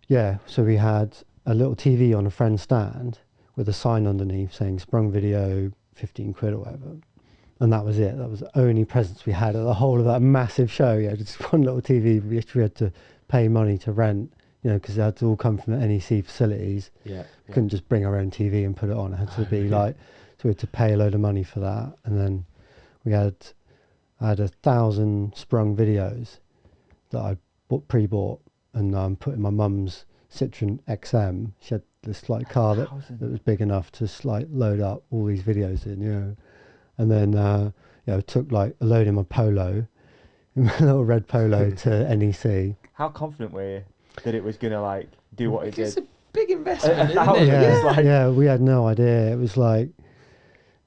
Yeah, so we had a little TV on a friend's stand with a sign underneath saying Sprung video, 15 quid or whatever. And that was it. That was the only presence we had at the whole of that massive show. Yeah, just one little TV which we had to pay money to rent, you know, because it had to all come from the NEC facilities. Yeah. We couldn't just bring our own TV and put it on. It had to be like, so we had to pay a load of money for that. And then I had 1,000 Sprung videos that I pre-bought and put in my mum's Citroen XM. She had this like car that was big enough to like load up all these videos in, you know. And then I took like a load in my Polo, in my little red Polo to NEC. How confident were you that it was gonna like do what it did? It's a big investment, isn't Yeah. it? Yeah, we had no idea. It was like,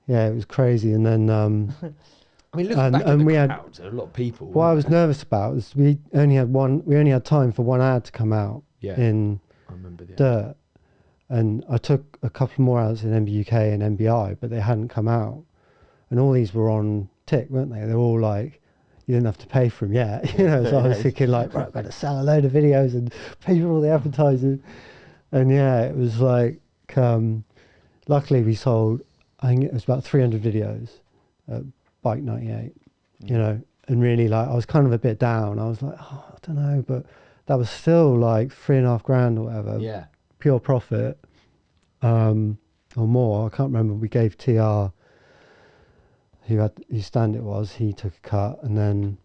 it was crazy. And then I mean, looking back at the crowd, there are a lot of people. what I was nervous about was we only had time for one ad to come out in I remember the Dirt, and I took a couple more ads in MBUK and MBI, but they hadn't come out, and all these were on tick, weren't they? They're all like, you didn't have to pay for them yet, you know. So I was thinking like, right, better sell a load of videos and pay for all the advertising, and it was like, luckily we sold, I think it was about 300 videos at Bike 98, you know, and really like I was kind of a bit down. I was like, I don't know, but that was still like $3,500 or whatever. Yeah. Pure profit, or more. I can't remember. We gave TR, whose stand it was, he took a cut, and then,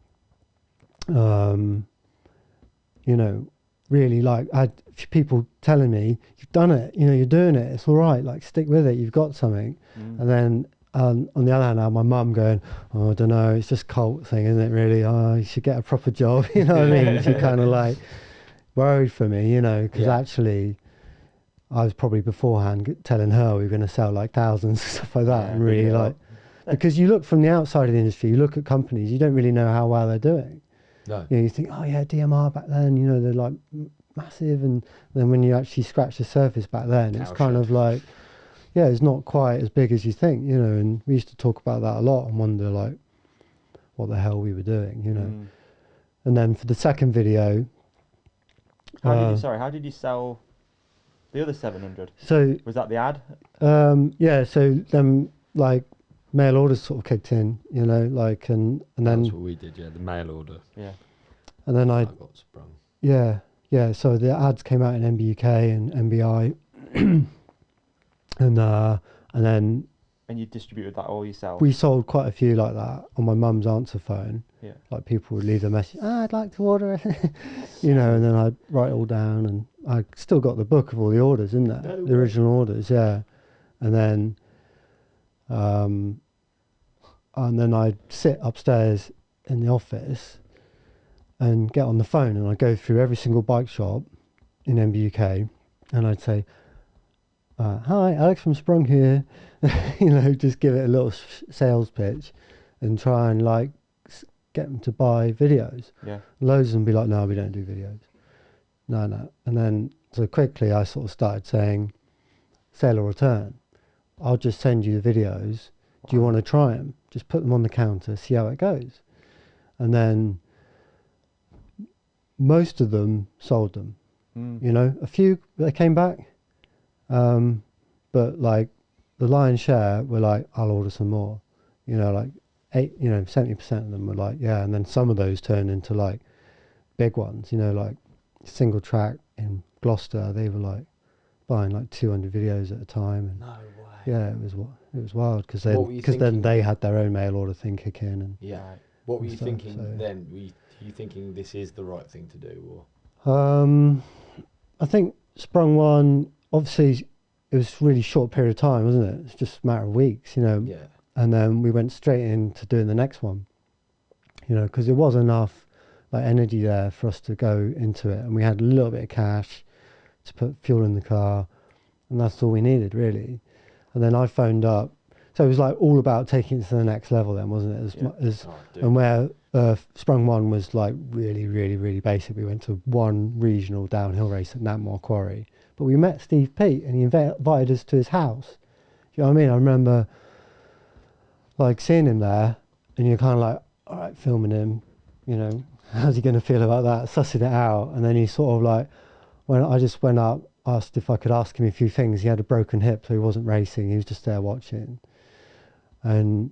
you know, really like I had people telling me, you've done it, you know, you're doing it, it's all right, like stick with it, you've got something. And then on the other hand, now my mum going, oh, I don't know, it's just cult thing, isn't it really? Oh, you should get a proper job, you know what I mean? She kind of like worried for me, you know, because actually I was probably beforehand telling her we were going to sell like thousands and stuff like that, and really like, because you look from the outside of the industry, you look at companies, you don't really know how well they're doing. No. You know, you think, oh yeah, DMR back then, you know, they're like massive, and then when you actually scratch the surface back then, it's kind of like, it's not quite as big as you think, you know. And we used to talk about that a lot and wonder like what the hell we were doing, you know. And then for the second video, how did you sell the other 700? So was that the ad? So then like mail orders sort of kicked in, you know, like and then that's what we did, the mail order. Yeah. And then I got Sprung. So the ads came out in MBUK and MBI. And then you distributed that all yourself? We sold quite a few like that on my mum's answer phone. Yeah. Like people would leave a message, I'd like to order it, you know, and then I'd write it all down, and I still got the book of all the orders in there, the original orders, and then I'd sit upstairs in the office and get on the phone, and I'd go through every single bike shop in MBUK, and I'd say, hi, Alex from Sprung here. You know, just give it a little sales pitch and try and like get them to buy videos. Yeah. Loads of them be like, no, we don't do videos. No. And then so quickly I sort of started saying, sale or return. I'll just send you the videos. Do you want to try them? Just put them on the counter, see how it goes. And then most of them sold them. You know, a few, they came back. But like the lion's share were like, I'll order some more, you know, like 70% of them were like, yeah. And then some of those turned into like big ones, you know, like Single Track in Gloucester, they were like buying like 200 videos at a time. And no way. Yeah, it was wild because then they had their own mail order thing kick in. And what were you thinking then? Were you thinking this is the right thing to do, or? I think Sprung one, obviously it was a really short period of time, wasn't it? It's just a matter of weeks, you know. Yeah. And then we went straight into doing the next one, you know, because there was enough like energy there for us to go into it, and we had a little bit of cash to put fuel in the car, and that's all we needed really. And then I phoned up, so it was like all about taking it to the next level then, wasn't it? And where Sprung one was like really, really, really basic. We went to one regional downhill race at Knapmore Quarry. But we met Steve Peat, and he invited us to his house. Do you know what I mean? I remember like seeing him there, and you're kind of like, all right, filming him, you know, how's he going to feel about that? Sussing it out. And then he's sort of like, when I just went up, asked if I could ask him a few things. He had a broken hip, so he wasn't racing. He was just there watching, and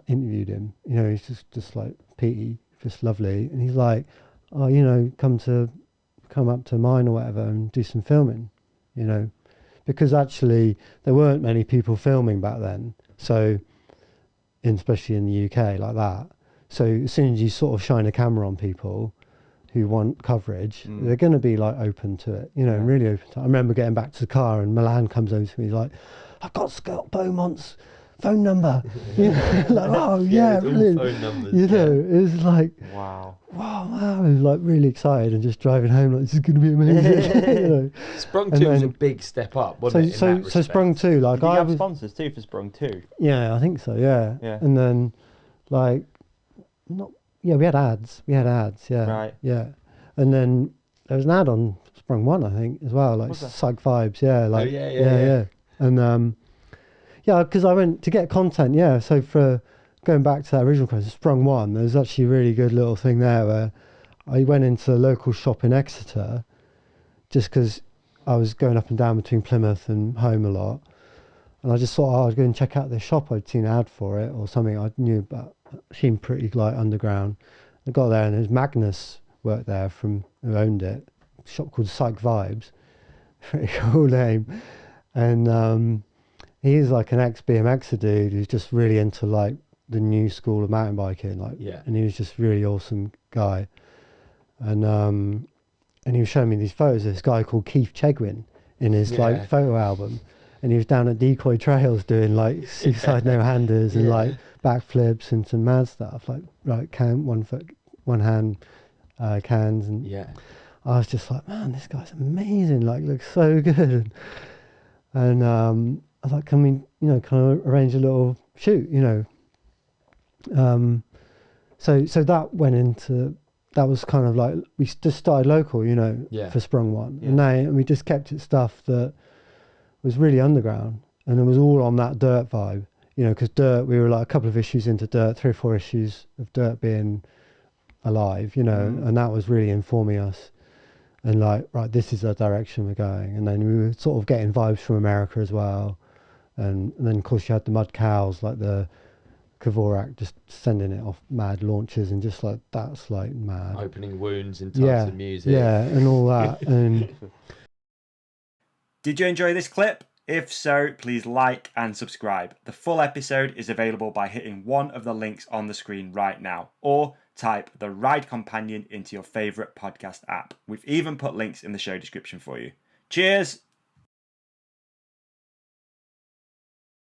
interviewed him. You know, he's just like Petey, just lovely. And he's like, oh, you know, come up to mine or whatever and do some filming. You know, because actually there weren't many people filming back then. So, especially in the UK like that. So as soon as you sort of shine a camera on people who want coverage, they're going to be like open to it, you know, really open to it. I remember getting back to the car and Milan comes over to me like, I've got Scott Beaumont's phone number. You know, like, oh yeah, all phone numbers. You know, it was like, wow. I was like really excited and just driving home like, this is going to be amazing. You know? Sprung 2 was a big step up, wasn't it? So Sprung 2, like, did you have sponsors too for Sprung 2? Yeah, I think so. Yeah. And then, like, we had ads. Yeah. Right. Yeah. And then there was an ad on Sprung 1, I think, as well, like Psych Vibes. Yeah. Like, yeah. And because I went to get content. Yeah. So for going back to that original question, Sprung 1, there's actually a really good little thing there where I went into the local shop in Exeter just because I was going up and down between Plymouth and home a lot. And I just thought, I'd go and check out this shop. I'd seen an ad for it or something I knew about. Seemed pretty like underground. I got there and there's Magnus worked there who owned it. A shop called Psych Vibes. Pretty cool name. And he's like an ex-BMXer dude who's just really into like the new school of mountain biking. And he was just a really awesome guy. And he was showing me these photos of this guy called Keith Chegwin in his like photo album. And he was down at Decoy Trails doing like suicide no-handers and like backflips and some mad stuff, like one hand cans. And I was just like, man, this guy's amazing, like looks so good. And I was like, can I arrange a little shoot, you know? So that went into, that was kind of like, we just started local, you know, for Sprung 1. And we just kept it stuff that was really underground, and it was all on that dirt vibe, you know, because dirt, we were like a couple of issues into dirt, 3 or 4 issues of dirt being alive, you know, and that was really informing us. And like, right, this is the direction we're going. And then we were sort of getting vibes from America as well. And then of course you had the Mud Cows, like the Kavorak just sending it off mad launches, and just like, that's like mad. Opening wounds in types of music. Yeah, and all that. And did you enjoy this clip? If so, please like and subscribe. The full episode is available by hitting one of the links on the screen right now, or type The Ride Companion into your favourite podcast app. We've even put links in the show description for you. Cheers!